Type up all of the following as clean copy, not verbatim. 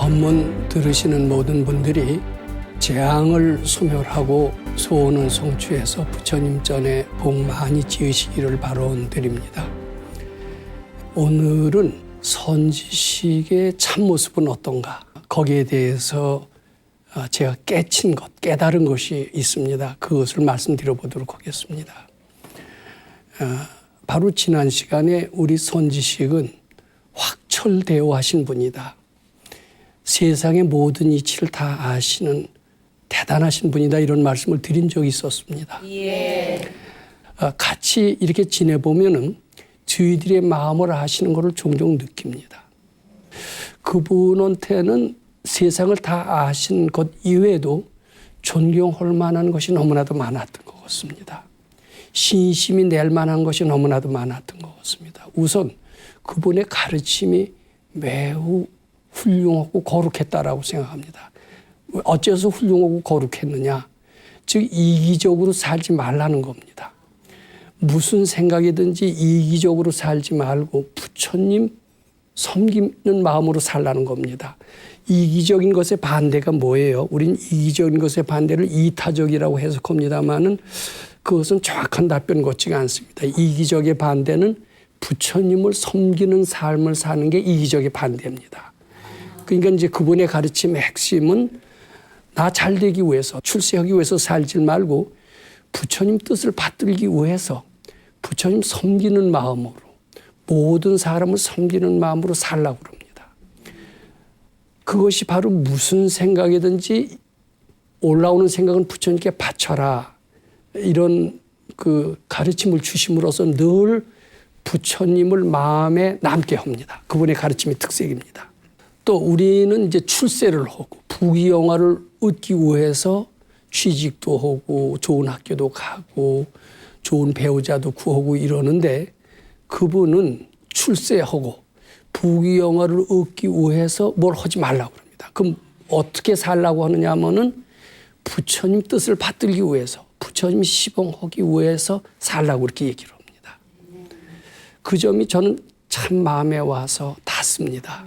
법문 들으시는 모든 분들이 재앙을 소멸하고 소원은 성취해서 부처님 전에 복 많이 지으시기를 바라드립니다. 오늘은 선지식의 참모습은 어떤가, 거기에 대해서 제가 깨달은 것이 있습니다. 그것을 말씀드려 보도록 하겠습니다. 바로 지난 시간에 우리 선지식은 확철대오하신 분이다. 세상의 모든 이치를 다 아시는 대단하신 분이다, 이런 말씀을 드린 적이 있었습니다. 같이 이렇게 지내보면은 저희들의 마음을 아시는 것을 종종 느낍니다. 그분한테는 세상을 다 아신 것 이외에도 존경할 만한 것이 너무나도 많았던 것 같습니다. 신심이 낼 만한 것이 너무나도 많았던 것 같습니다. 우선 그분의 가르침이 매우 훌륭하고 거룩했다라고 생각합니다. 어째서 훌륭하고 거룩했느냐? 즉 이기적으로 살지 말라는 겁니다. 무슨 생각이든지 이기적으로 살지 말고 부처님 섬기는 마음으로 살라는 겁니다. 이기적인 것의 반대가 뭐예요? 우린 이기적인 것의 반대를 이타적이라고 해석합니다마는 그것은 정확한 답변 같지가 않습니다. 이기적의 반대는 부처님을 섬기는 삶을 사는 게 이기적의 반대입니다. 그러니까 이제 그분의 가르침의 핵심은 나 잘되기 위해서, 출세하기 위해서 살지 말고 부처님 뜻을 받들기 위해서 부처님 섬기는 마음으로, 모든 사람을 섬기는 마음으로 살라고 그럽니다. 그것이 바로 무슨 생각이든지 올라오는 생각은 부처님께 바쳐라, 이런 그 가르침을 주심으로써 늘 부처님을 마음에 남게 합니다. 그분의 가르침의 특색입니다. 또 우리는 이제 출세를 하고 부귀영화를 얻기 위해서 취직도 하고 좋은 학교도 가고 좋은 배우자도 구하고 이러는데, 그분은 출세하고 부귀영화를 얻기 위해서 뭘 하지 말라고 합니다. 그럼 어떻게 살라고 하느냐 하면은 부처님 뜻을 받들기 위해서, 부처님 시봉하기 위해서 살라고 이렇게 얘기를 합니다. 그 점이 저는 참 마음에 와서 닿습니다.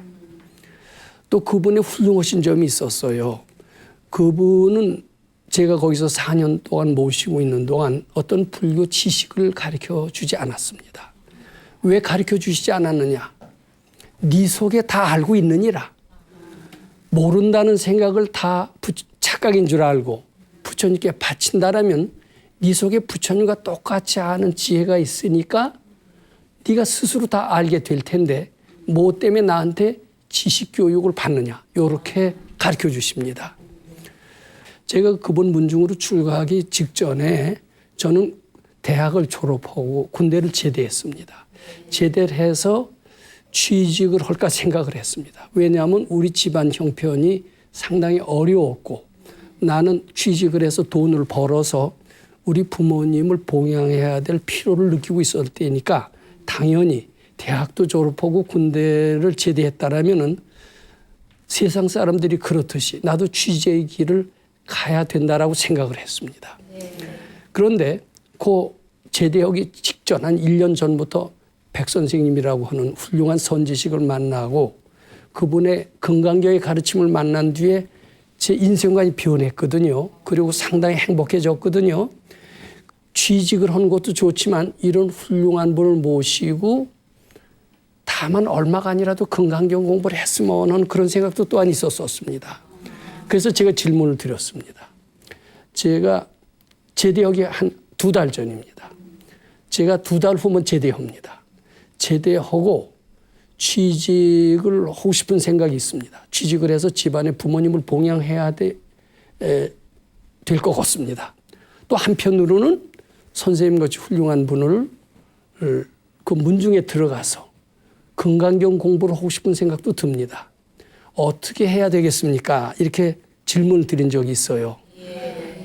또 그분의 훌륭하신 점이 있었어요. 그분은 제가 거기서 4년 동안 모시고 있는 동안 어떤 불교 지식을 가르쳐 주지 않았습니다. 왜 가르쳐 주시지 않았느냐? 네 속에 다 알고 있느니라. 모른다는 생각을 다 착각인 줄 알고 부처님께 바친다라면 네 속에 부처님과 똑같이 아는 지혜가 있으니까 네가 스스로 다 알게 될 텐데 뭐 때문에 나한테 지식 교육을 받느냐, 이렇게 가르쳐 주십니다. 제가 그분 문중으로 출가하기 직전에 저는 대학을 졸업하고 군대를 제대했습니다. 제대를 해서 취직을 할까 생각을 했습니다. 왜냐하면 우리 집안 형편이 상당히 어려웠고 나는 취직을 해서 돈을 벌어서 우리 부모님을 봉양해야 될 필요를 느끼고 있었을 때니까 당연히 대학도 졸업하고 군대를 제대했다라면은 세상 사람들이 그렇듯이 나도 취직의 길을 가야 된다라고 생각을 했습니다. 그런데 그 제대하기 직전 한 1년 전부터 백 선생님이라고 하는 훌륭한 선지식을 만나고 그분의 건강경의 가르침을 만난 뒤에 제 인생관이 변했거든요. 그리고 상당히 행복해졌거든요. 취직을 하는 것도 좋지만 이런 훌륭한 분을 모시고 다만 얼마가 아니라도 건강경 공부를 했으면 하는 그런 생각도 또한 있었습니다. 그래서 제가 질문을 드렸습니다. 제가 제대하기 한 2달 전입니다. 제가 2달 후면 제대합니다. 제대하고 취직을 하고 싶은 생각이 있습니다. 취직을 해서 집안의 부모님을 봉양해야 될 것 같습니다. 또 한편으로는 선생님같이 훌륭한 분을 그 문중에 들어가서 건강경 공부를 하고 싶은 생각도 듭니다. 어떻게 해야 되겠습니까? 이렇게 질문을 드린 적이 있어요.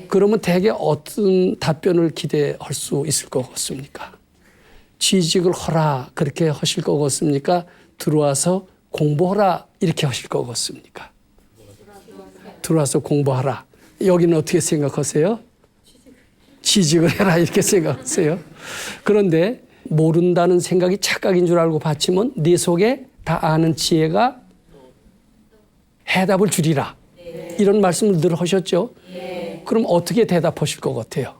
그러면 대개 어떤 답변을 기대할 수 있을 것 같습니까? 취직을 하라 그렇게 하실 것 같습니까? 들어와서 공부하라 이렇게 하실 것 같습니까? 들어와서 공부하라. 여기는 어떻게 생각하세요? 취직을 해라 이렇게 생각하세요. 그런데 모른다는 생각이 착각인 줄 알고 바치면 네 속에 다 아는 지혜가 해답을 주리라. 이런 말씀을 늘 하셨죠. 그럼 어떻게 대답하실 것 같아요?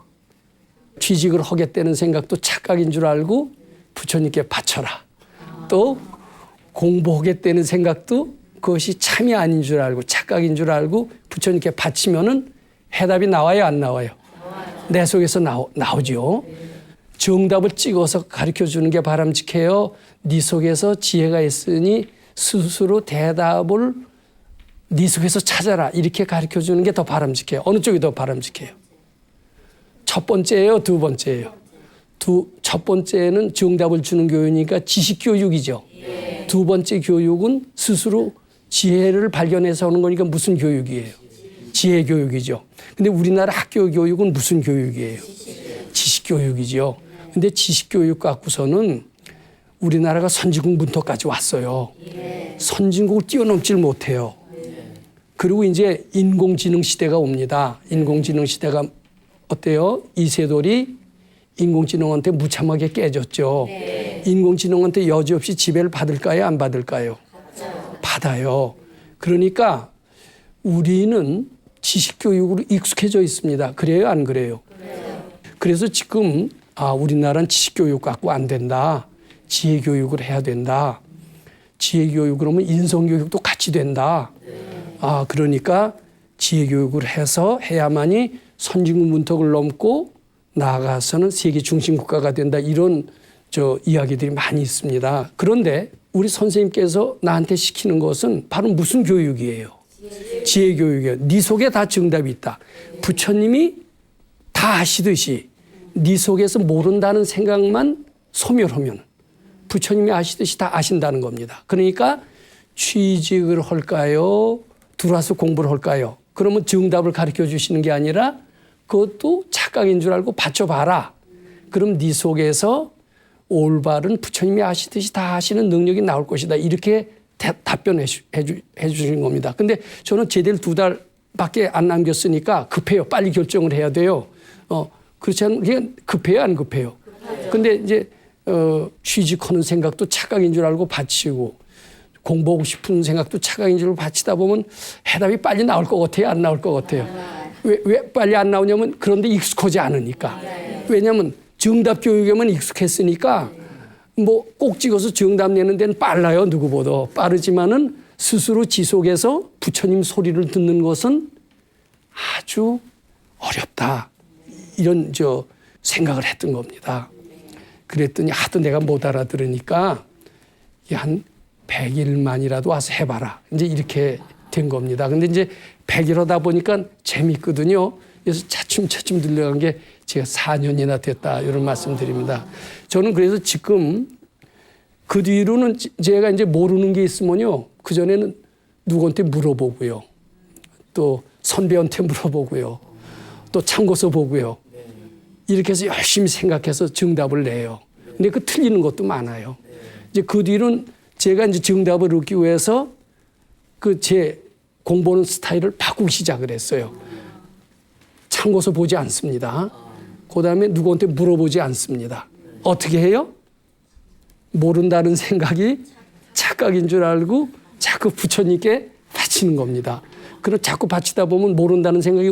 취직을 하겠다는 생각도 착각인 줄 알고 부처님께 바쳐라. 또 공부하겠다는 생각도 그것이 참이 아닌 줄 알고 착각인 줄 알고 부처님께 바치면은 해답이 나와요, 안 나와요? 내 속에서 나오죠. 정답을 찍어서 가르쳐 주는 게 바람직해요. 네 속에서 지혜가 있으니 스스로 대답을 네 속에서 찾아라. 이렇게 가르쳐 주는 게 더 바람직해요. 어느 쪽이 더 바람직해요? 첫 번째예요, 두 번째예요? 첫 번째는 정답을 주는 교육이니까 지식 교육이죠. 두 번째 교육은 스스로 지혜를 발견해서 하는 거니까 무슨 교육이에요? 지혜 교육이죠. 근데 우리나라 학교 교육은 무슨 교육이에요? 지식 교육이죠. 근데 지식 교육 갖고서는 우리나라가 선진국 문턱까지 왔어요. 선진국을 뛰어넘질 못해요. 그리고 이제 인공지능 시대가 옵니다. 인공지능 시대가 어때요? 이세돌이 인공지능한테 무참하게 깨졌죠. 인공지능한테 여지없이 지배를 받을까요? 안 받을까요? 받아요. 그러니까 우리는 지식교육으로 익숙해져 있습니다. 그래요? 안 그래요? 그래서 지금 우리나라는 지식교육 갖고 안 된다. 지혜교육을 해야 된다. 지혜교육을 하면 인성교육도 같이 된다. 그러니까 지혜교육을 해야만이 선진국 문턱을 넘고 나아가서는 세계 중심국가가 된다. 이런 이야기들이 많이 있습니다. 그런데 우리 선생님께서 나한테 시키는 것은 바로 무슨 교육이에요? 지혜교육이에요. 네 속에 다 정답이 있다. 부처님이 다 아시듯이 네 속에서 모른다는 생각만 소멸하면 부처님이 아시듯이 다 아신다는 겁니다. 그러니까 취직을 할까요? 들어와서 공부를 할까요? 그러면 정답을 가르쳐 주시는 게 아니라 그것도 착각인 줄 알고 받쳐봐라. 그럼 네 속에서 올바른 부처님이 아시듯이 다 아시는 능력이 나올 것이다. 이렇게 답변해 주시는 겁니다. 근데 저는 제대를 2달밖에 안 남겼으니까 급해요. 빨리 결정을 해야 돼요. 그렇지 않으면 그냥 급해요, 안 급해요? 근데 이제 취직하는 생각도 착각인 줄 알고 바치고 공부하고 싶은 생각도 착각인 줄 알고 바치다 보면 해답이 빨리 나올 것 같아요, 안 나올 것 같아요? 왜 빨리 안 나오냐면 그런데 익숙하지 않으니까. 왜냐하면 정답 교육에만 익숙했으니까 뭐 꼭 찍어서 정답 내는 데는 빨라요. 누구보다. 빠르지만은 스스로 지속해서 부처님 소리를 듣는 것은 아주 어렵다. 이런 생각을 했던 겁니다. 그랬더니 하도 내가 못 알아들으니까 한 100일만이라도 와서 해봐라. 이제 이렇게 된 겁니다. 근데 이제 100일 하다 보니까 재밌거든요. 그래서 차츰차츰 늘려간 게 제가 4년이나 됐다. 이런 말씀 드립니다. 저는 그래서 지금 그 뒤로는 제가 이제 모르는 게 있으면요. 그전에는 누구한테 물어보고요. 또 선배한테 물어보고요. 또 참고서 보고요. 이렇게 해서 열심히 생각해서 정답을 내요. 근데 그 틀리는 것도 많아요. 이제 그 뒤로는 제가 이제 정답을 얻기 위해서 제 공부하는 스타일을 바꾸기 시작을 했어요. 참고서 보지 않습니다. 그 다음에 누구한테 물어보지 않습니다. 어떻게 해요? 모른다는 생각이 착각인 줄 알고 자꾸 부처님께 바치는 겁니다. 그럼 자꾸 바치다 보면 모른다는 생각이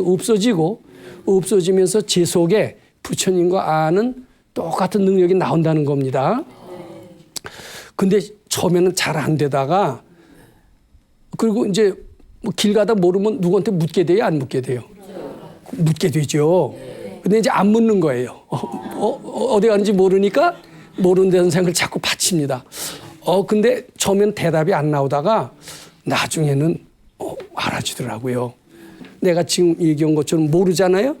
없어지면서 제 속에 부처님과 아는 똑같은 능력이 나온다는 겁니다. 근데 처음에는 잘 안 되다가 그리고 이제 길 가다 모르면 누구한테 묻게 돼요? 안 묻게 돼요? 묻게 되죠. 근데 이제 안 묻는 거예요. 어디 가는지 모르니까 모른다는 생각을 자꾸 바칩니다. 근데 처음엔 대답이 안 나오다가 나중에는 알아주더라고요. 내가 지금 얘기한 것처럼 모르잖아요.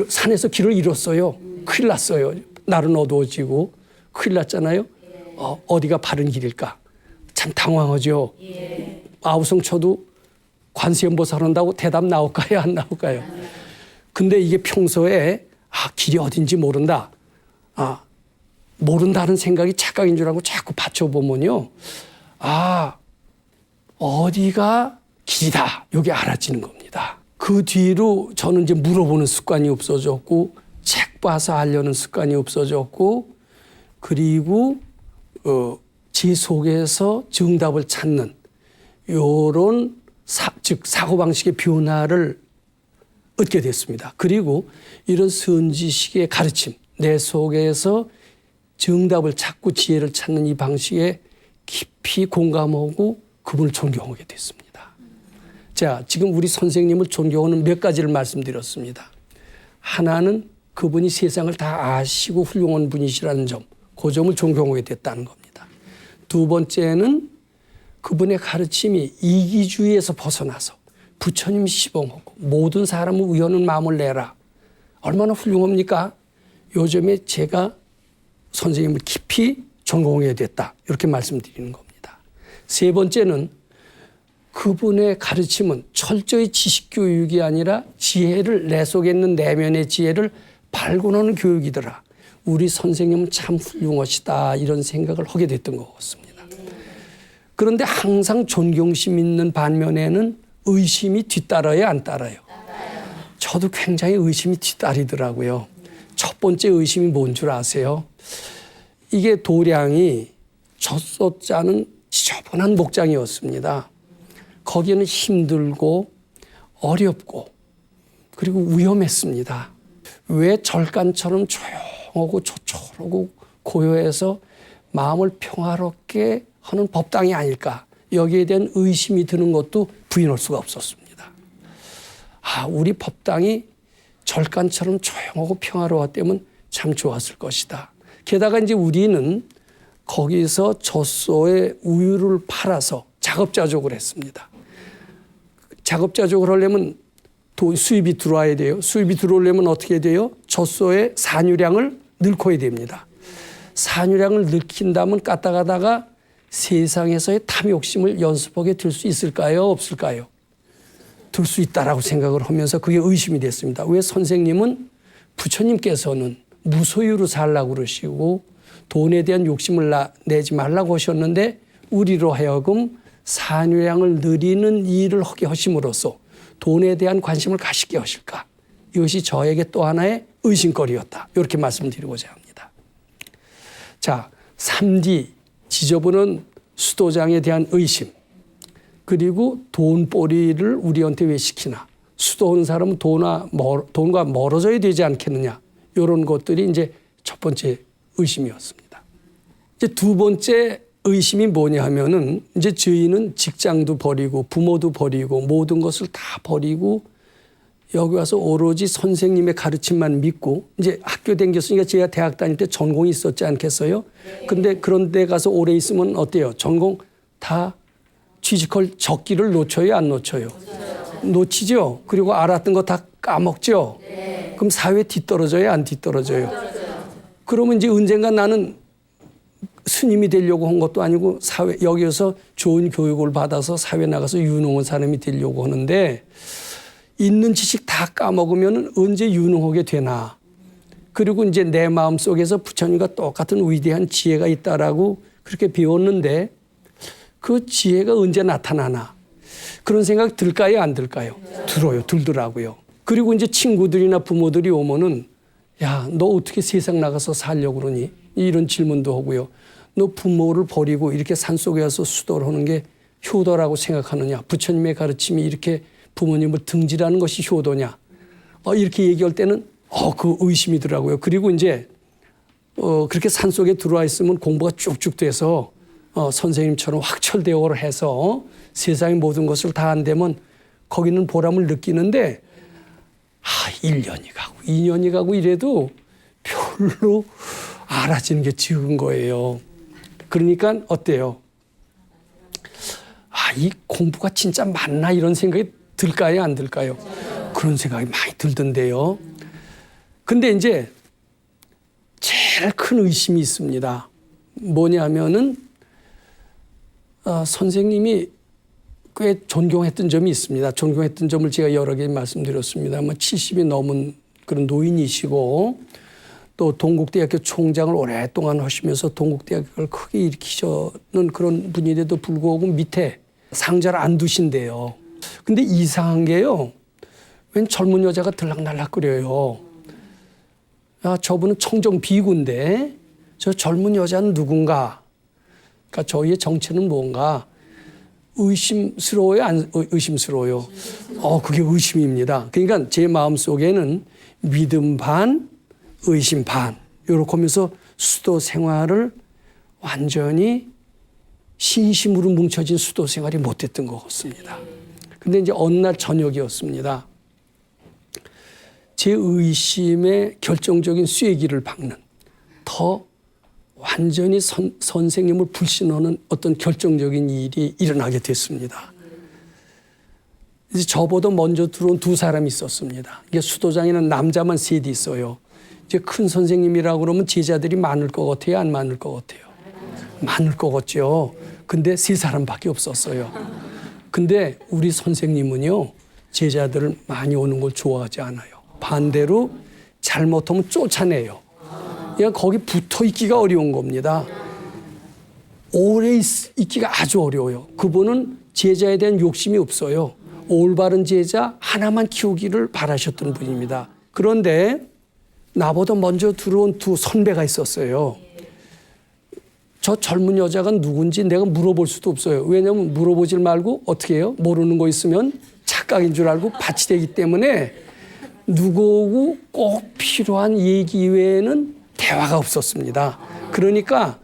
산에서 길을 잃었어요. 큰일 났어요. 날은 어두워지고 큰일 났잖아요. 어디가 바른 길일까? 참 당황하죠. 아우성 쳐도 관세음보살 한다고 대답 나올까요? 안 나올까요? 근데 이게 평소에 길이 어딘지 모른다. 모른다는 생각이 착각인 줄 알고 자꾸 받쳐보면요. 어디가 길이다. 이게 알아지는 겁니다. 그 뒤로 저는 이제 물어보는 습관이 없어졌고 책 봐서 하려는 습관이 없어졌고 그리고 제 속에서 정답을 찾는 요런 즉 사고방식의 변화를 얻게 됐습니다. 그리고 이런 선지식의 가르침, 내 속에서 정답을 찾고 지혜를 찾는 이 방식에 깊이 공감하고 그분을 존경하게 됐습니다. 자, 지금 우리 선생님을 존경하는 몇 가지를 말씀드렸습니다. 하나는 그분이 세상을 다 아시고 훌륭한 분이시라는 점, 그 점을 존경하게 됐다는 겁니다. 두 번째는 그분의 가르침이 이기주의에서 벗어나서 부처님 시봉하고 모든 사람을 위하는 마음을 내라. 얼마나 훌륭합니까? 요즘에 제가 선생님을 깊이 존경하게 됐다. 이렇게 말씀드리는 겁니다. 세 번째는 그분의 가르침은 철저히 지식교육이 아니라 지혜를 내 속에 있는 내면의 지혜를 발견하는 교육이더라. 우리 선생님은 참 훌륭하시다. 이런 생각을 하게 됐던 것 같습니다. 그런데 항상 존경심 있는 반면에는 의심이 뒤따라요, 안 따라요? 저도 굉장히 의심이 뒤따르더라고요. 첫 번째 의심이 뭔 줄 아세요? 이게 도량이 젖소자는 지저분한 목장이었습니다. 거기는 힘들고 어렵고 그리고 위험했습니다. 왜 절간처럼 조용하고 조촐하고 고요해서 마음을 평화롭게 하는 법당이 아닐까? 여기에 대한 의심이 드는 것도 부인할 수가 없었습니다. 아, 우리 법당이 절간처럼 조용하고 평화로웠다면 참 좋았을 것이다. 게다가 이제 우리는 거기서 젖소에 우유를 팔아서 작업자족을 했습니다. 작업자족을 하려면 수입이 들어와야 돼요. 수입이 들어오려면 어떻게 돼요? 젖소에 산유량을 넣고야 됩니다. 산유량을 넣긴다면 까딱하다가 세상에서의 탐욕심을 연습하게 될 수 있을까요? 없을까요? 들 수 있다라고 생각을 하면서 그게 의심이 됐습니다. 왜 선생님은 부처님께서는 무소유로 살라고 그러시고 돈에 대한 욕심을 내지 말라고 하셨는데 우리로 하여금 산유량을 늘리는 일을 하게 하심으로써 돈에 대한 관심을 가시게 하실까? 이것이 저에게 또 하나의 의심거리였다. 이렇게 말씀드리고자 합니다. 자, 3D 지저분한 수도장에 대한 의심, 그리고 돈벌이를 우리한테 왜 시키나? 수도하는 사람은 돈과 멀어져야 되지 않겠느냐? 이런 것들이 이제 첫 번째 의심이었습니다. 이제 두 번째 의심이 뭐냐 하면은 이제 저희는 직장도 버리고 부모도 버리고 모든 것을 다 버리고 여기 와서 오로지 선생님의 가르침만 믿고 이제 학교 다녔으니까 제가 대학 다닐 때 전공이 있었지 않겠어요? 근데 그런 데 가서 오래 있으면 어때요? 전공 다 취직할 적기를 놓쳐요? 안 놓쳐요? 놓치죠? 그리고 알았던 거 다 까먹죠? 그럼 사회에 뒤떨어져요? 안 뒤떨어져요? 그러면 이제 언젠가 나는 스님이 되려고 한 것도 아니고 여기서 좋은 교육을 받아서 사회 나가서 유능한 사람이 되려고 하는데 있는 지식 다 까먹으면 언제 유능하게 되나. 그리고 이제 내 마음속에서 부처님과 똑같은 위대한 지혜가 있다라고 그렇게 배웠는데 그 지혜가 언제 나타나나. 그런 생각 들까요? 안 들까요? 들어요. 들더라고요. 그리고 이제 친구들이나 부모들이 오면은 야, 너 어떻게 세상 나가서 살려고 그러니? 이런 질문도 하고요. 너 부모를 버리고 이렇게 산속에 와서 수도를 하는 게 효도라고 생각하느냐? 부처님의 가르침이 이렇게 부모님을 등지라는 것이 효도냐? 이렇게 얘기할 때는 그 의심이더라고요. 그리고 이제 그렇게 산속에 들어와 있으면 공부가 쭉쭉 돼서 선생님처럼 확철대오를 해서 세상의 모든 것을 다 안되면 거기는 보람을 느끼는데 1년이 가고 2년이 가고 이래도 별로 알아지는 게 적은 거예요. 그러니까 어때요? 이 공부가 진짜 맞나 이런 생각이 들까요? 안 들까요? 그런 생각이 많이 들던데요. 근데 이제 제일 큰 의심이 있습니다. 뭐냐면은 선생님이 꽤 존경했던 점이 있습니다. 존경했던 점을 제가 여러 개 말씀드렸습니다. 70이 넘은 그런 노인이시고 또 동국대학교 총장을 오랫동안 하시면서 동국대학교를 크게 일으키시는 그런 분인데도 불구하고 밑에 상자를 안 두신대요. 근데 이상한 게요. 웬 젊은 여자가 들락날락거려요. 저분은 청정 비구인데 저 젊은 여자는 누군가? 그러니까 저희의 정체는 뭔가? 의심스러워요? 의심스러워요? 그게 의심입니다. 그러니까 제 마음속에는 믿음 반, 의심 반 이렇게 하면서 수도 생활을 완전히 신심으로 뭉쳐진 수도 생활이 못했던 것 같습니다. 근데 이제 어느 날 저녁이었습니다. 제 의심의 결정적인 쐐기를 박는 더 완전히 선생님을 불신하는 어떤 결정적인 일이 일어나게 됐습니다. 이제 저보다 먼저 들어온 두 사람이 있었습니다. 이게 수도장에는 남자만 셋이 있어요. 이제 큰 선생님이라고 그러면 제자들이 많을 것 같아요? 안 많을 것 같아요? 많을 것 같죠. 근데 세 사람밖에 없었어요. 근데 우리 선생님은요, 제자들을 많이 오는 걸 좋아하지 않아요. 반대로 잘못하면 쫓아내요. 그냥 거기 붙어 있기가 어려운 겁니다. 오래 있기가 아주 어려워요. 그분은 제자에 대한 욕심이 없어요. 올바른 제자 하나만 키우기를 바라셨던 분입니다. 그런데 나보다 먼저 들어온 두 선배가 있었어요. 저 젊은 여자가 누군지 내가 물어볼 수도 없어요. 왜냐하면 물어보질 말고 어떻게 해요? 모르는 거 있으면 착각인 줄 알고 밭이 되기 때문에 누구하고 꼭 필요한 얘기 외에는 대화가 없었습니다. 그러니까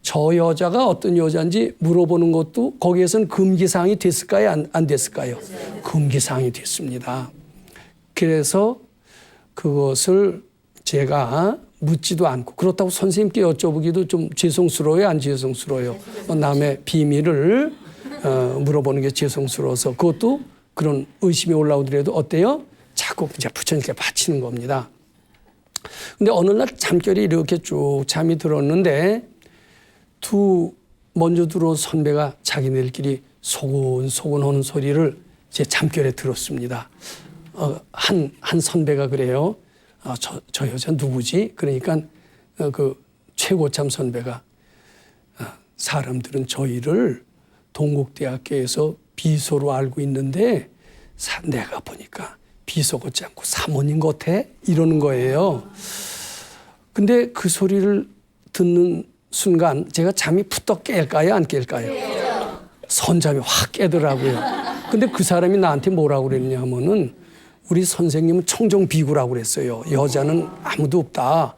저 여자가 어떤 여자인지 물어보는 것도 거기에서는 금기사항이 됐을까요? 안 됐을까요? 금기사항이 됐습니다. 그래서 그것을 제가 묻지도 않고 그렇다고 선생님께 여쭤보기도 좀 죄송스러워요? 안 죄송스러워요? 남의 비밀을 물어보는 게 죄송스러워서 그것도 그런 의심이 올라오더라도 어때요? 자꾸 이제 부처님께 바치는 겁니다. 근데 어느 날 잠결에 이렇게 쭉 잠이 들었는데 두 먼저 들어온 선배가 자기네들끼리 소곤소곤 하는 소리를 제 잠결에 들었습니다. 한 선배가 그래요. 저 여자 누구지? 그러니까 그 최고참 선배가 사람들은 저희를 동국대학교에서 비서로 알고 있는데 내가 보니까 비서 같지 않고 사모님 같아? 이러는 거예요. 근데 그 소리를 듣는 순간 제가 잠이 푸떡 깰까요? 안 깰까요? 선잠이 확 깨더라고요. 근데 그 사람이 나한테 뭐라고 그랬냐 하면은 우리 선생님은 청정비구라고 그랬어요. 여자는 아무도 없다.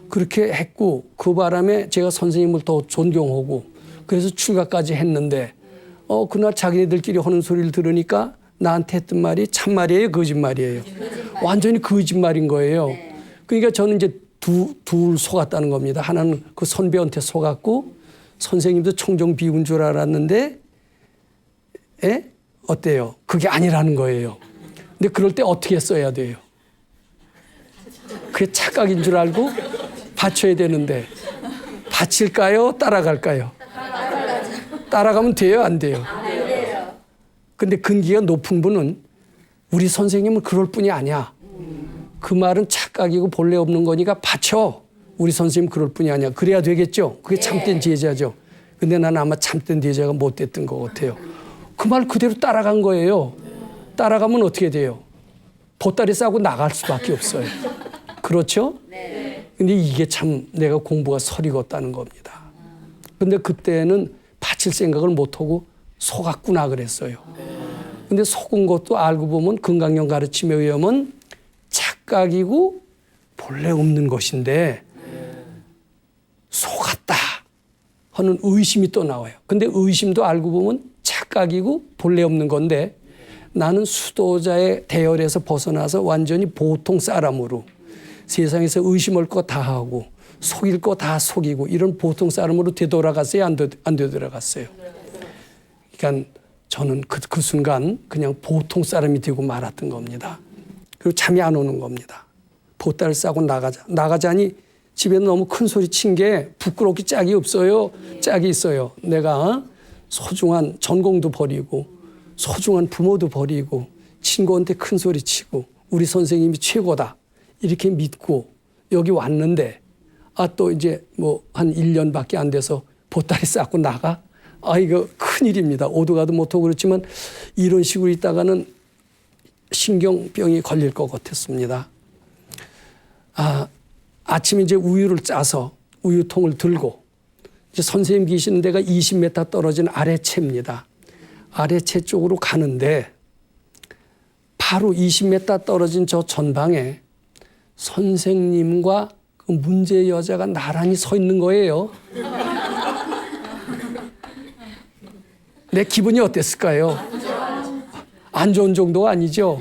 그렇게 했고 그 바람에 제가 선생님을 더 존경하고 그래서 출가까지 했는데 그날 자기네들끼리 하는 소리를 들으니까 나한테 했던 말이 참말이에요? 거짓말이에요? 완전히 거짓말인 거예요. 그러니까 저는 이제 둘 속았다는 겁니다. 하나는 그 선배한테 속았고 선생님도 청정비구인 줄 알았는데 어때요? 그게 아니라는 거예요. 근데 그럴 때 어떻게 써야 돼요? 그게 착각인 줄 알고 바쳐야 되는데 바칠까요? 따라갈까요? 따라가면 돼요? 안 돼요? 근데 근기가 높은 분은 우리 선생님은 그럴 뿐이 아니야. 그 말은 착각이고 본래 없는 거니까 바쳐. 우리 선생님 그럴 뿐이 아니야. 그래야 되겠죠? 그게 참된 제자죠. 근데 나는 아마 참된 제자가 못 됐던 것 같아요. 그 말 그대로 따라간 거예요. 따라가면 어떻게 돼요? 보따리 싸고 나갈 수밖에 없어요. 그렇죠? 근데 이게 참 내가 공부가 서리었다는 겁니다. 근데 그때는 바칠 생각을 못하고 속았구나 그랬어요. 근데 속은 것도 알고 보면 건강형 가르침에 의하면 착각이고 본래 없는 것인데 속았다 하는 의심이 또 나와요. 근데 의심도 알고 보면 착각이고 본래 없는 건데 나는 수도자의 대열에서 벗어나서 완전히 보통 사람으로 세상에서 의심할 거 다 하고 속일 거 다 속이고 이런 보통 사람으로 되돌아갔어요? 안 되돌아갔어요? 그러니까 저는 그 순간 그냥 보통 사람이 되고 말았던 겁니다. 그리고 잠이 안 오는 겁니다. 보따리 싸고 나가자니 집에는 너무 큰 소리 친 게 부끄럽게 짝이 없어요. 짝이 있어요. 내가 소중한 전공도 버리고 소중한 부모도 버리고 친구한테 큰 소리 치고 우리 선생님이 최고다 이렇게 믿고 여기 왔는데 또 이제 뭐 한 1년밖에 안 돼서 보따리 싸고 나가? 이거 큰일입니다. 오도 가도 못하고 그렇지만 이런 식으로 있다가는 신경병이 걸릴 것 같았습니다. 아침에 이제 우유를 짜서 우유통을 들고 이제 선생님 계시는 데가 20m 떨어진 아래채입니다. 아래채 쪽으로 가는데 바로 20m 떨어진 저 전방에 선생님과 그 문제 여자가 나란히 서 있는 거예요. 내 기분이 어땠을까요? 안 좋은 정도가 아니죠.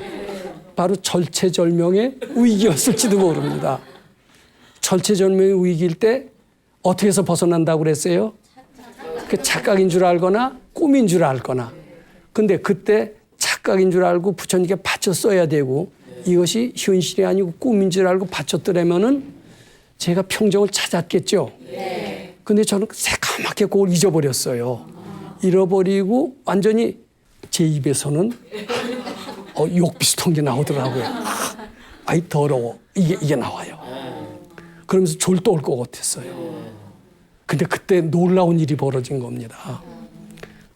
바로 절체절명의 위기였을지도 모릅니다. 절체절명의 위기일 때 어떻게 해서 벗어난다고 그랬어요? 그 착각인 줄 알거나 꿈인 줄 알거나. 근데 그때 착각인 줄 알고 부처님께 바쳤어야 되고 이것이 현실이 아니고 꿈인 줄 알고 바쳤더라면은 제가 평정을 찾았겠죠. 근데 저는 새까맣게 그걸 잊어버렸어요. 잃어버리고 완전히 제 입에서는 욕 비슷한 게 나오더라고요. 아이 더러워. 이게 나와요. 그러면서 졸도 올 것 같았어요. 근데 그때 놀라운 일이 벌어진 겁니다.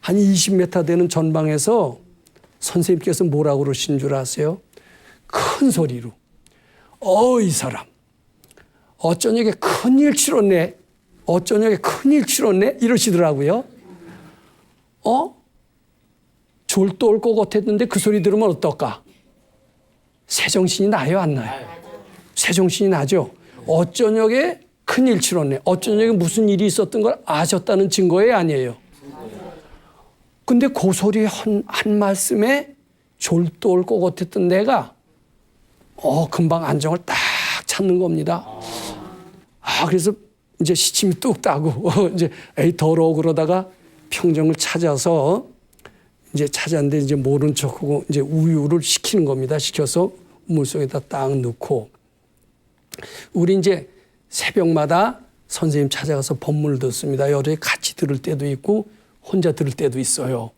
한 20m 되는 전방에서 선생님께서 뭐라고 그러신 줄 아세요? 큰 소리로 이 사람 어쩌냐게 큰일 치렀네. 어쩌냐게 큰일 치렀네. 이러시더라고요. 졸도 올 것 같았는데 그 소리 들으면 어떨까? 새정신이 나요, 안 나요? 새정신이 나죠. 어쩌냐게 큰일 치렀네. 어쩌냐게 무슨 일이 있었던 걸 아셨다는 증거에 아니에요. 근데 그 소리 한 말씀에 졸도 올 것 같았던 내가 금방 안정을 딱 찾는 겁니다. 그래서 이제 시침이 뚝 따고 이제 더러워 그러다가 평정을 찾아서 이제 찾았는데 이제 모른 척하고 이제 우유를 식히는 겁니다. 식혀서 물속에다 딱 넣고 우리 이제 새벽마다 선생님 찾아가서 법문을 듣습니다. 여러 같이 들을 때도 있고 혼자 들을 때도 있어요.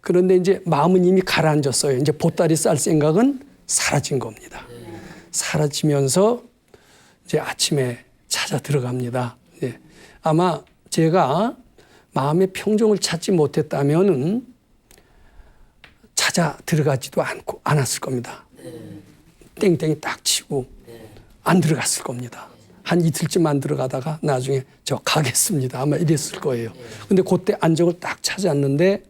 그런데 이제 마음은 이미 가라앉았어요. 이제 보따리 쌀 생각은 사라진 겁니다. 사라지면서 이제 아침에 찾아 들어갑니다. 예. 아마 제가 마음의 평정을 찾지 못했다면은 찾아 들어가지도 않았을 겁니다. 땡땡이 딱 치고 안 들어갔을 겁니다. 한 이틀쯤 안 들어가다가 나중에 저 가겠습니다. 아마 이랬을 거예요. 근데 그때 안정을 딱 찾았는데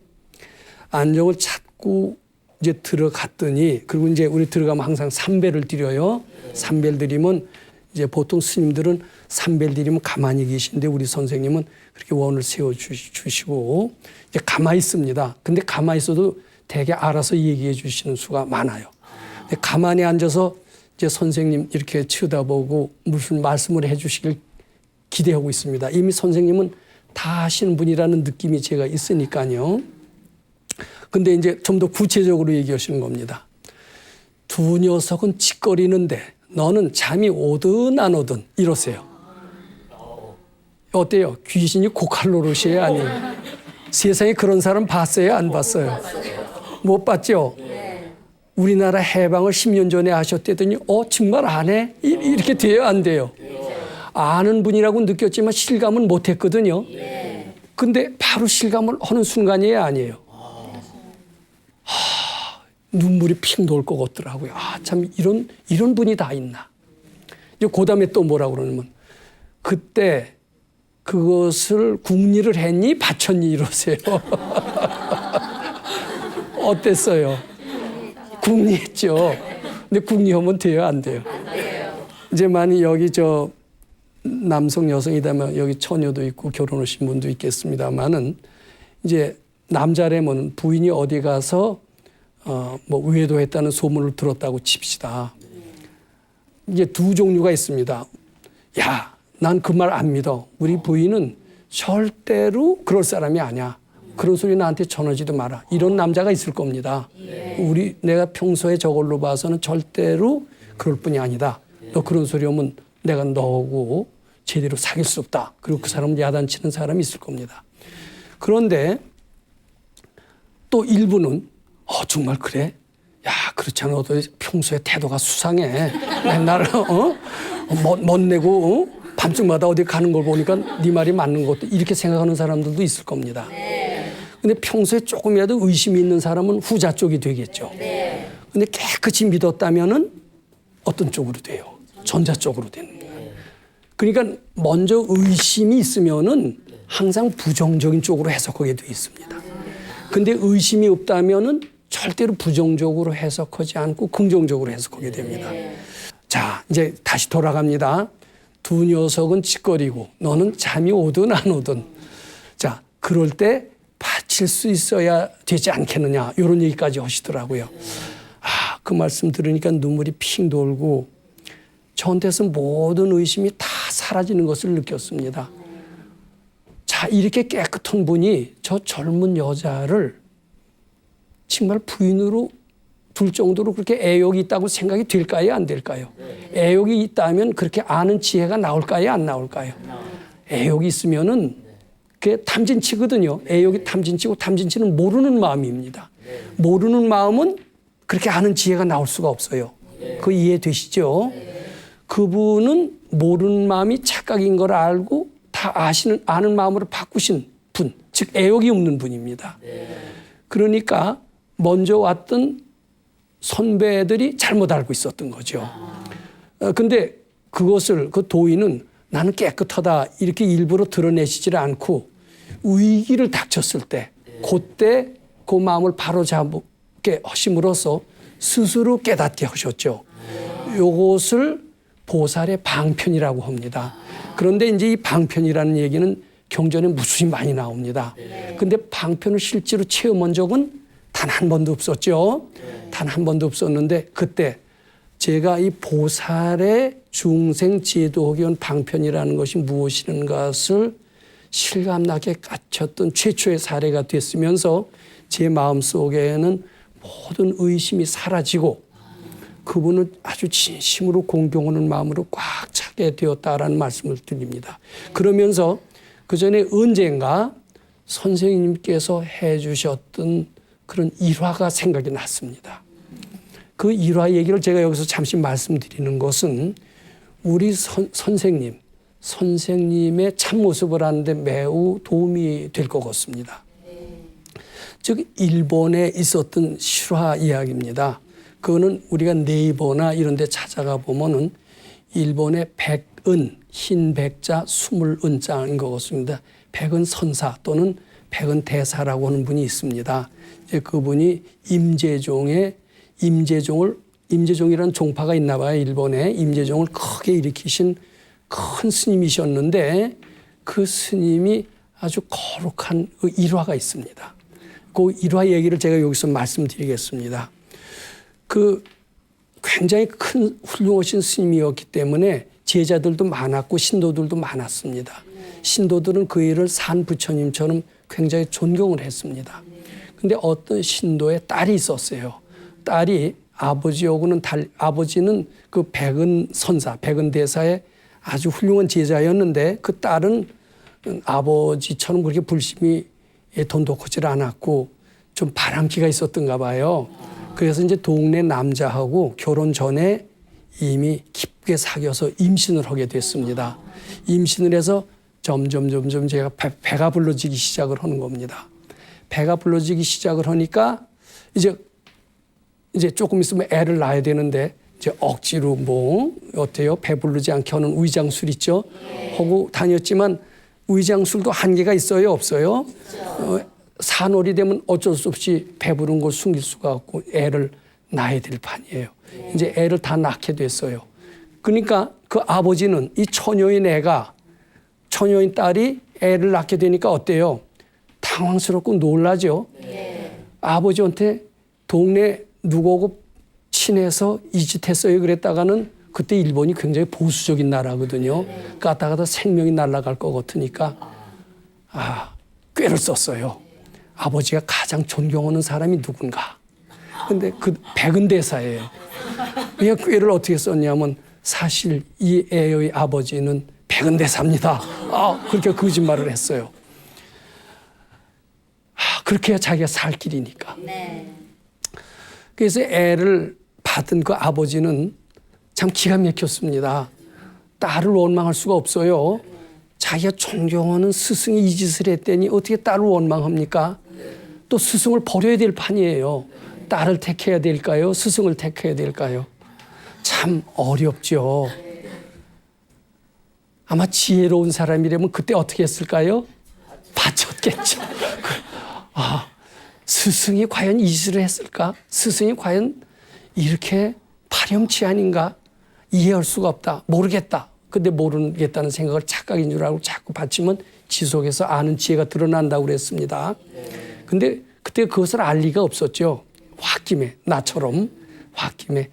안정을 찾고 이제 들어갔더니 그리고 이제 우리 들어가면 항상 삼배를 드려요. 삼배를 드리면 이제 보통 스님들은 삼배를 드리면 가만히 계신데 우리 선생님은 그렇게 원을 세워 주시고 이제 가만히 있습니다. 근데 가만히 있어도 되게 알아서 얘기해 주시는 수가 많아요. 근데 가만히 앉아서 이제 선생님 이렇게 쳐다보고 무슨 말씀을 해 주시길 기대하고 있습니다. 이미 선생님은 다 하시는 분이라는 느낌이 제가 있으니까요. 근데 이제 좀 더 구체적으로 얘기하시는 겁니다. 두 녀석은 짓거리는데 너는 잠이 오든 안 오든 이러세요. 어때요? 귀신이 고칼로르시에요? 아니에요? 세상에 그런 사람 봤어요? 안 봤어요? 못 봤죠? 우리나라 해방을 10년 전에 하셨다더니 정말 안 해? 이렇게 돼요? 안 돼요? 아는 분이라고 느꼈지만 실감은 못 했거든요. 근데 바로 실감을 하는 순간이에요? 아니에요? 눈물이 핑 돌 것 같더라고요. 참 이런 분이 다 있나. 이제 그 다음에 또 뭐라고 그러냐면 그때 그것을 궁리를 했니 바쳤니 이러세요. 어땠어요? 궁리했죠. 근데 궁리하면 돼요, 안 돼요? 이제 만약 여기 저 남성 여성이다면 여기 처녀도 있고 결혼하신 분도 있겠습니다만은 이제 남자라면 부인이 어디 가서 뭐 외도했다는 소문을 들었다고 칩시다. 이제 두 종류가 있습니다. 야, 난 그 말 안 믿어. 우리 부인은 절대로 그럴 사람이 아니야. 그런 소리 나한테 전하지도 마라. 이런 남자가 있을 겁니다. 내가 평소에 저걸로 봐서는 절대로 그럴 뿐이 아니다. 너 그런 소리 하면 내가 너하고 제대로 사귈 수 없다. 그리고 그 사람은 야단치는 사람이 있을 겁니다. 그런데 또 일부는 정말 그래? 야, 그렇잖아. 너도 평소에 태도가 수상해. 맨날 멋내고 밤중마다 어디 가는 걸 보니까 네 말이 맞는 것도 이렇게 생각하는 사람들도 있을 겁니다. 근데 평소에 조금이라도 의심이 있는 사람은 후자 쪽이 되겠죠. 근데 깨끗이 믿었다면은 어떤 쪽으로 돼요? 전자 쪽으로 되는 거예요. 그러니까 먼저 의심이 있으면은 항상 부정적인 쪽으로 해석하게 돼 있습니다. 근데 의심이 없다면은 절대로 부정적으로 해석하지 않고 긍정적으로 해석하게 됩니다. 자, 이제 다시 돌아갑니다. 두 녀석은 짓거리고 너는 잠이 오든 안 오든. 자, 그럴 때 바칠 수 있어야 되지 않겠느냐. 이런 얘기까지 하시더라고요. 아, 그 말씀 들으니까 눈물이 핑 돌고 저한테서 모든 의심이 다 사라지는 것을 느꼈습니다. 자, 이렇게 깨끗한 분이 저 젊은 여자를 정말 부인으로 둘 정도로 그렇게 애욕이 있다고 생각이 될까요? 안 될까요? 애욕이 있다면 그렇게 아는 지혜가 나올까요? 안 나올까요? 애욕이 있으면은 그게 탐진치거든요. 애욕이 탐진치고 탐진치는 모르는 마음입니다. 모르는 마음은 그렇게 아는 지혜가 나올 수가 없어요. 그거 이해되시죠? 그분은 모르는 마음이 착각인 걸 알고 다 아는 마음으로 바꾸신 분, 즉 애욕이 없는 분입니다. 그러니까 먼저 왔던 선배들이 잘못 알고 있었던 거죠. 근데 그것을 그 도인은 나는 깨끗하다 이렇게 일부러 드러내시질 않고 위기를 닥쳤을 때 그때 그 마음을 바로잡게 하심으로써 스스로 깨닫게 하셨죠. 요것을 보살의 방편이라고 합니다. 그런데 이제 이 방편이라는 얘기는 경전에 무수히 많이 나옵니다. 근데 방편을 실제로 체험한 적은 단 한 번도 없었죠. 단 한 번도 없었는데 그때 제가 이 보살의 중생 지도하기 위한 방편이라는 것이 무엇인가를 실감나게 갖췄던 최초의 사례가 됐으면서 제 마음속에는 모든 의심이 사라지고 그분을 아주 진심으로 공경하는 마음으로 꽉 차게 되었다라는 말씀을 드립니다. 그러면서 그 전에 언젠가 선생님께서 해주셨던 그런 일화가 생각이 났습니다. 그 일화 얘기를 제가 여기서 잠시 말씀드리는 것은 우리 선생님의 참모습을 하는데 매우 도움이 될 것 같습니다. 즉 일본에 있었던 실화 이야기입니다. 그거는 우리가 네이버나 이런 데 찾아가 보면은 일본의 백은, 흰 백자, 스물 은자인 것 같습니다. 백은 선사 또는 백은 대사라고 하는 분이 있습니다. 이제 그분이 임재종이라는 종파가 있나 봐요. 일본에 임재종을 크게 일으키신 큰 스님이셨는데 그 스님이 아주 거룩한 일화가 있습니다. 그 일화 얘기를 제가 여기서 말씀드리겠습니다. 그 굉장히 큰 훌륭하신 스님이었기 때문에 제자들도 많았고 신도들도 많았습니다. 신도들은 그 일을 산 부처님처럼 굉장히 존경을 했습니다. 근데 어떤 신도의 딸이 있었어요. 딸이 아버지는 그 백은 선사, 백은 대사의 아주 훌륭한 제자였는데 그 딸은 아버지처럼 그렇게 불심이 돈독하지 않았고 좀 바람기가 있었던가 봐요. 그래서 이제 동네 남자하고 결혼 전에 이미 깊게 사귀어서 임신을 하게 됐습니다. 임신을 해서 점점 제가 배가 불러지기 시작을 하는 겁니다. 배가 불러지기 시작을 하니까 이제 조금 있으면 애를 낳아야 되는데 이제 억지로 어때요? 배부르지 않게 하는 위장술 있죠? 하고 다녔지만 위장술도 한계가 있어요? 없어요? 산월이 되면 어쩔 수 없이 배부른 걸 숨길 수가 없고 애를 낳아야 될 판이에요. 이제 애를 다 낳게 됐어요. 그러니까 그 아버지는 이 처녀인 딸이 애를 낳게 되니까 어때요? 당황스럽고 놀라죠. 아버지한테 동네 누구하고 친해서 이 짓 했어요 그랬다가는 그때 일본이 굉장히 보수적인 나라거든요. 가다가다 생명이 날아갈 것 같으니까 꾀를 썼어요. 아버지가 가장 존경하는 사람이 누군가. 근데 그 백은대사예요. 왜 꾀를 어떻게 썼냐면 사실 이 애의 아버지는 백은대사입니다. 그렇게 거짓말을 했어요. 그렇게 해야 자기가 살 길이니까. 그래서 애를 받은 그 아버지는 참 기가 막혔습니다. 딸을 원망할 수가 없어요. 자기가 존경하는 스승이 이 짓을 했더니 어떻게 딸을 원망합니까? 또 스승을 버려야 될 판이에요. 딸을 택해야 될까요? 스승을 택해야 될까요? 참 어렵죠. 아마 지혜로운 사람이라면 그때 어떻게 했을까요? 바쳤겠죠. 스승이 과연 이 짓을 했을까? 스승이 과연 이렇게 파렴치한인가? 이해할 수가 없다. 모르겠다. 근데 모르겠다는 생각을 착각인 줄 알고 자꾸 받치면 지속해서 아는 지혜가 드러난다고 그랬습니다. 근데 그때 그것을 알 리가 없었죠. 홧김에 나처럼 홧김에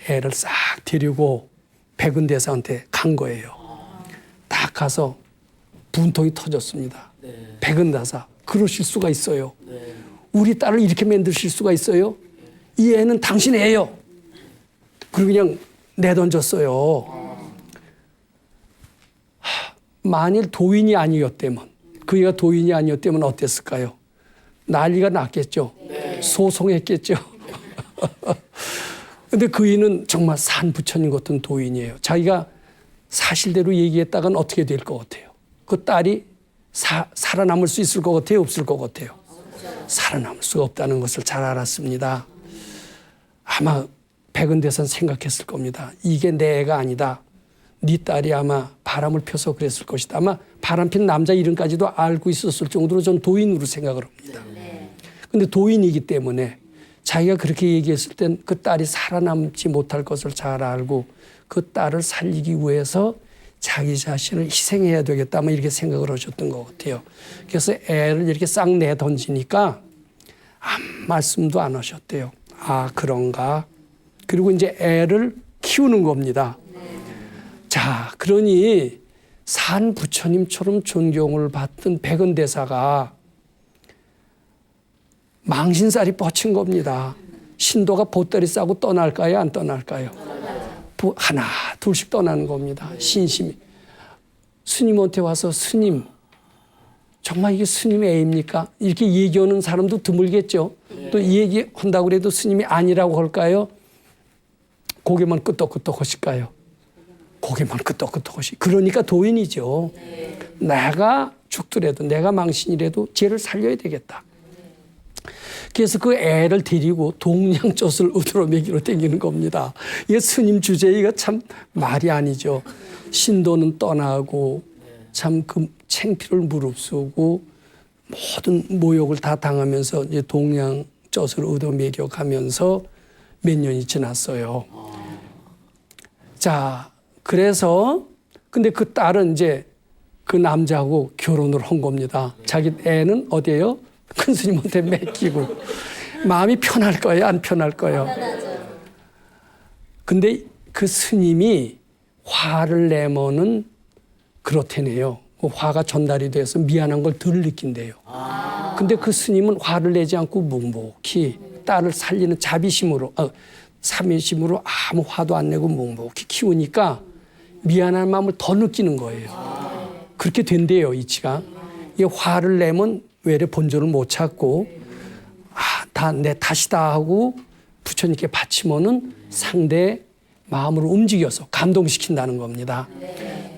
애를 싹 데리고 백은대사한테 간 거예요. 딱 가서 분통이 터졌습니다. 백은대사 그러실 수가 있어요. 우리 딸을 이렇게 만드실 수가 있어요? 이 애는 당신 애예요. 그리고 그냥 내던졌어요. 만일 도인이 아니었다면, 그이가 도인이 아니었다면 어땠을까요? 난리가 났겠죠. 소송했겠죠. 근데 그이는 정말 산부처님 같은 도인이에요. 자기가 사실대로 얘기했다간 어떻게 될 것 같아요? 그 딸이 살아남을 수 있을 것 같아요? 없을 것 같아요? 살아남을 수가 없다는 것을 잘 알았습니다. 아마 백은대사는 생각했을 겁니다. 이게 내 애가 아니다. 네 딸이 아마 바람을 펴서 그랬을 것이다. 아마 바람 핀 남자 이름까지도 알고 있었을 정도로 전 도인으로 생각을 합니다. 근데 도인이기 때문에 자기가 그렇게 얘기했을 땐 그 딸이 살아남지 못할 것을 잘 알고 그 딸을 살리기 위해서 자기 자신을 희생해야 되겠다. 아마 이렇게 생각을 하셨던 것 같아요. 그래서 애를 이렇게 싹 내던지니까 아무 말씀도 안 하셨대요. 아, 그런가. 그리고 이제 애를 키우는 겁니다. 자, 그러니 산 부처님처럼 존경을 받던 백은대사가 망신살이 뻗친 겁니다. 신도가 보따리 싸고 떠날까요? 안 떠날까요? 하나, 둘씩 떠나는 겁니다. 신심이. 스님한테 와서 스님, 정말 이게 스님의 애입니까? 이렇게 얘기하는 사람도 드물겠죠. 또 이 얘기한다고 해도 스님이 아니라고 할까요? 고개만 끄덕끄덕 하실까요? 고개만 끄덕끄덕 하시. 그러니까 도인이죠. 내가 죽더라도 내가 망신이라도 쟤를 살려야 되겠다. 그래서 그 애를 데리고 동양젖을 으드러매기로 댕기는 겁니다. 이게 스님 주제가 참 말이 아니죠. 신도는 떠나고 참 그 창피를 무릅쓰고 모든 모욕을 다 당하면서 이제 동양젖을 얻어매겨 가면서 몇 년이 지났어요. 자, 그래서 근데 그 딸은 이제 그 남자하고 결혼을 한 겁니다. 자기 애는 어디에요? 큰 스님한테 맡기고. 마음이 편할 거예요? 안 편할 거예요? 근데 그 스님이 화를 내면은 그렇다네요. 그 화가 전달이 돼서 미안한 걸 덜 느낀대요. 근데 그 스님은 화를 내지 않고 묵묵히 딸을 살리는 자비심으로, 사미심으로 아무 화도 안 내고 묵묵히 키우니까 미안한 마음을 더 느끼는 거예요. 그렇게 된대요, 이치가. 이 화를 내면 외래 본전을 못 찾고, 다 내 탓이다 하고 부처님께 바치면은 상대 마음으로 움직여서 감동시킨다는 겁니다.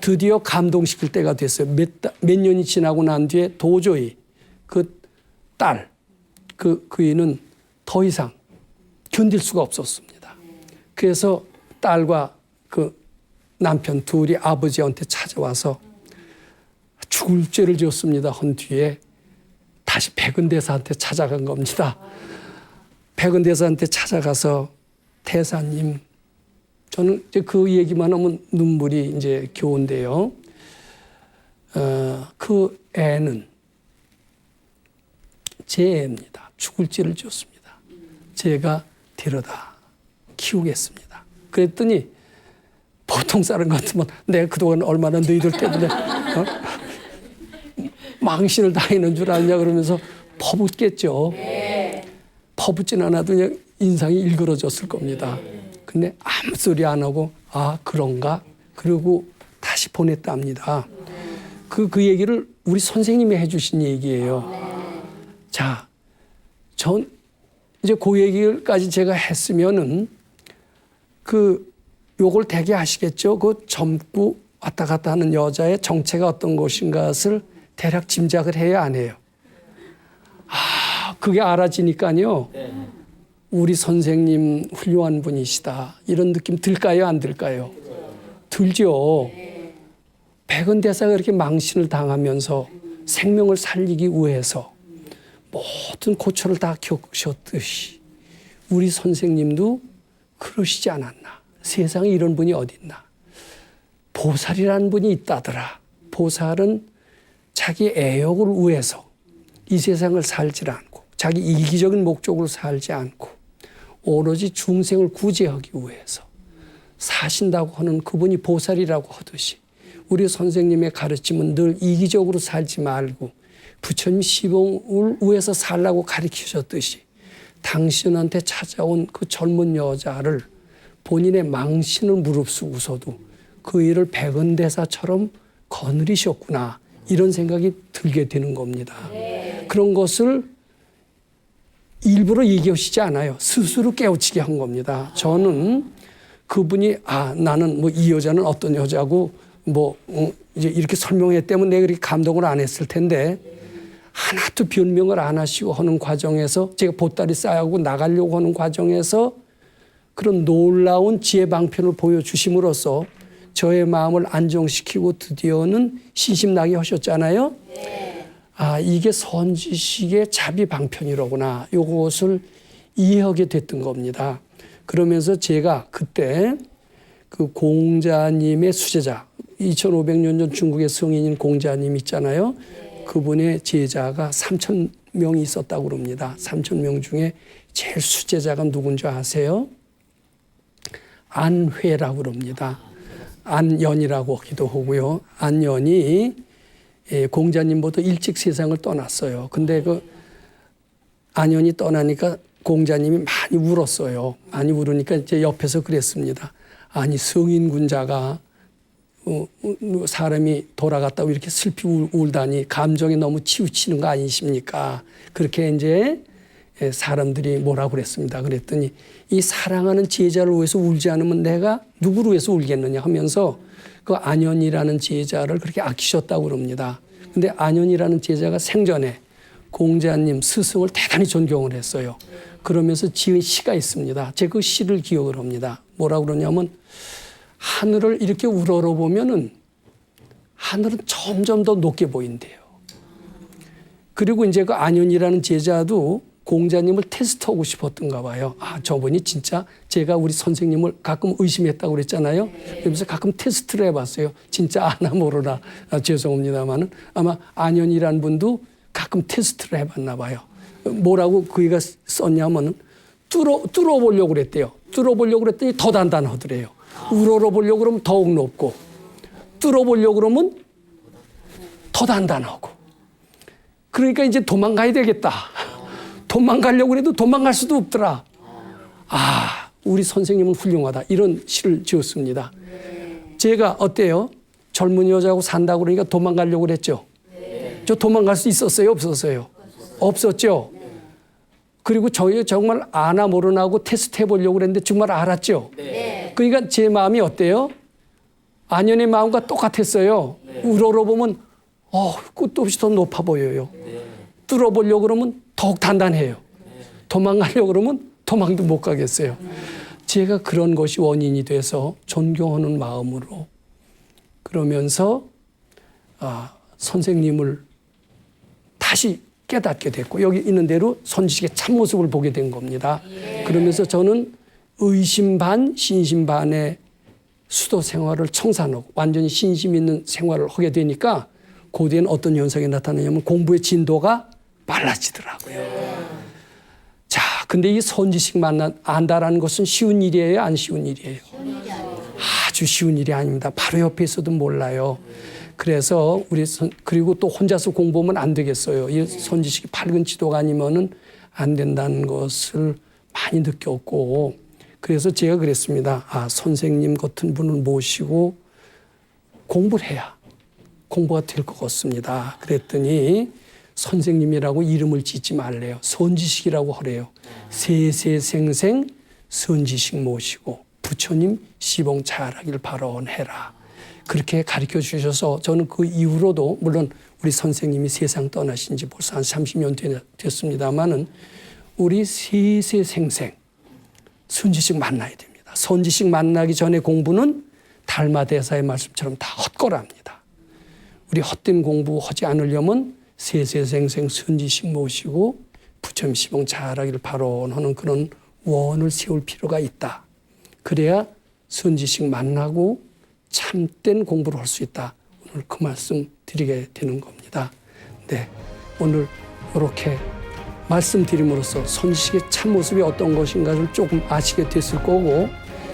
드디어 감동시킬 때가 됐어요. 몇 년이 지나고 난 뒤에 도저히 그 딸, 그이는 더 이상 견딜 수가 없었습니다. 그래서 딸과 그 남편 둘이 아버지한테 찾아와서 죽을 죄를 지었습니다. 한 뒤에 다시 백은대사한테 찾아간 겁니다. 백은대사한테 찾아가서 대사님, 저는 이제 그 얘기만 하면 눈물이 이제 겨운데요. 그 애는 제 애입니다. 죽을 죄를 지었습니다. 제가 데려다 키우겠습니다. 그랬더니 보통 사람 같으면 내가 그동안 얼마나 너희들 때문에 망신을 당하는 줄 아냐 그러면서 퍼붓겠죠. 퍼붓진 않아도 그냥 인상이 일그러졌을 겁니다. 근데 아무 소리 안 하고 아 그런가? 그리고 다시 보냈답니다. 그 얘기를 우리 선생님이 해주신 얘기예요. 자, 전 이제 그 얘기까지 제가 했으면은 요걸 되게 아시겠죠? 그 젊고 왔다 갔다 하는 여자의 정체가 어떤 것인가를 대략 짐작을 해야 안 해요. 그게 알아지니까요. 우리 선생님 훌륭한 분이시다. 이런 느낌 들까요? 안 들까요? 들죠. 백은대사가 그렇게 망신을 당하면서 생명을 살리기 위해서 모든 고초를 다 겪으셨듯이 우리 선생님도 그러시지 않았나. 세상에 이런 분이 어디 있나. 보살이라는 분이 있다더라. 보살은 자기 애욕을 위해서 이 세상을 살지 않고 자기 이기적인 목적으로 살지 않고 오로지 중생을 구제하기 위해서 사신다고 하는 그분이 보살이라고 하듯이 우리 선생님의 가르침은 늘 이기적으로 살지 말고 부처님 시봉을 위해서 살라고 가르치셨듯이 당신한테 찾아온 그 젊은 여자를 본인의 망신을 무릅쓰고서도 그 일을 백은대사처럼 거느리셨구나 이런 생각이 들게 되는 겁니다. 그런 것을 일부러 얘기하시지 않아요. 스스로 깨우치게 한 겁니다. 저는 그분이 나는 뭐 이 여자는 어떤 여자고 이제 이렇게 설명했다면 내가 그렇게 감동을 안 했을 텐데 하나도 변명을 안 하시고 하는 과정에서 제가 보따리 싸고 나가려고 하는 과정에서 그런 놀라운 지혜 방편을 보여주심으로써 저의 마음을 안정시키고 드디어는 신심나게 하셨잖아요. 이게 선지식의 자비 방편이로구나. 이것을 이해하게 됐던 겁니다. 그러면서 제가 그때 그 공자님의 수제자 2500년 전 중국의 성인인 공자님 있잖아요. 그분의 제자가 3000명이 있었다고 그럽니다. 3000명 중에 제일 수제자가 누군지 아세요? 안회라고 그럽니다. 안연이라고 하기도 하고요. 안연이 공자님보다 일찍 세상을 떠났어요. 근데 그 안연이 떠나니까 공자님이 많이 울었어요. 많이 울으니까 이제 옆에서 그랬습니다. 아니 성인군자가 사람이 돌아갔다고 이렇게 슬피 울다니 감정에 너무 치우치는 거 아니십니까? 그렇게 이제 사람들이 뭐라고 그랬습니다. 그랬더니 이 사랑하는 제자를 위해서 울지 않으면 내가 누구를 위해서 울겠느냐 하면서 그 안연이라는 제자를 그렇게 아끼셨다고 그럽니다. 근데 안연이라는 제자가 생전에 공자님 스승을 대단히 존경을 했어요. 그러면서 지은 시가 있습니다. 제가 그 시를 기억을 합니다. 뭐라고 그러냐면 하늘을 이렇게 우러러보면은 하늘은 점점 더 높게 보인대요. 그리고 이제 그 안연이라는 제자도 공자님을 테스트하고 싶었던가 봐요. 저분이 진짜 제가 우리 선생님을 가끔 의심했다고 그랬잖아요. 그러면서 가끔 테스트를 해봤어요. 진짜 아나 모르나. 죄송합니다만은 아마 안연이라는 분도 가끔 테스트를 해봤나 봐요. 뭐라고 그이가 썼냐면은 뚫어보려고 그랬대요. 뚫어보려고 그랬더니 더 단단하더래요. 우러러보려고 그러면 더욱 높고 뚫어보려고 그러면 더 단단하고 그러니까 이제 도망가야 되겠다. 도망가려고 해도 도망갈 수도 없더라. 우리 선생님은 훌륭하다. 이런 시를 지었습니다. 제가 어때요? 젊은 여자하고 산다고 그러니까 도망가려고 그랬죠. 저 도망갈 수 있었어요? 없었어요? 없었죠. 그리고 저희 정말 아나 모르나고 테스트 해보려고 그랬는데 정말 알았죠. 그러니까 제 마음이 어때요? 안연의 마음과 똑같았어요. 우러러보면 끝도 없이 더 높아 보여요. 뚫어보려고 그러면 더욱 단단해요. 도망가려고 그러면 도망도 못 가겠어요. 제가 그런 것이 원인이 돼서 존경하는 마음으로 그러면서 선생님을 다시 깨닫게 됐고 여기 있는 대로 선지식의 참모습을 보게 된 겁니다. 그러면서 저는 의심 반 신심 반의 수도 생활을 청산하고 완전히 신심 있는 생활을 하게 되니까 고대엔 어떤 현상이 나타나냐면 공부의 진도가 빨라지더라고요. 자, 근데 이 선지식 안다라는 것은 쉬운 일이에요? 안 쉬운 일이에요? 아주 쉬운 일이 아닙니다. 바로 옆에 있어도 몰라요. 그래서 그리고 또 혼자서 공부하면 안 되겠어요. 이 선지식이 밝은 지도가 아니면은 안 된다는 것을 많이 느꼈고 그래서 제가 그랬습니다. 선생님 같은 분을 모시고 공부를 해야 공부가 될 것 같습니다. 그랬더니 선생님이라고 이름을 짓지 말래요. 선지식이라고 하래요. 세세생생 선지식 모시고 부처님 시봉 잘하길 발언해라. 그렇게 가르쳐 주셔서 저는 그 이후로도 물론 우리 선생님이 세상 떠나신 지 벌써 한 30년 됐습니다마는 우리 세세생생 선지식 만나야 됩니다. 선지식 만나기 전에 공부는 달마대사의 말씀처럼 다 헛거랍니다. 우리 헛된 공부하지 않으려면 세세생생 선지식 모시고 부처님 시봉 잘하기를 바라는 그런 원을 세울 필요가 있다. 그래야 선지식 만나고 참된 공부를 할 수 있다. 오늘 그 말씀 드리게 되는 겁니다. 네, 오늘 이렇게 말씀드림으로써 선지식의 참모습이 어떤 것인가를 조금 아시게 됐을 거고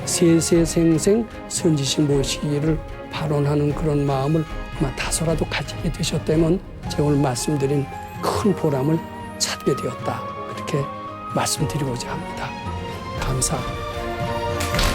세세생생 선지식 모시기를 발언하는 그런 마음을 아마 다소라도 가지게 되셨다면 제가 오늘 말씀드린 큰 보람을 찾게 되었다. 그렇게 말씀드리고자 합니다. 감사합니다.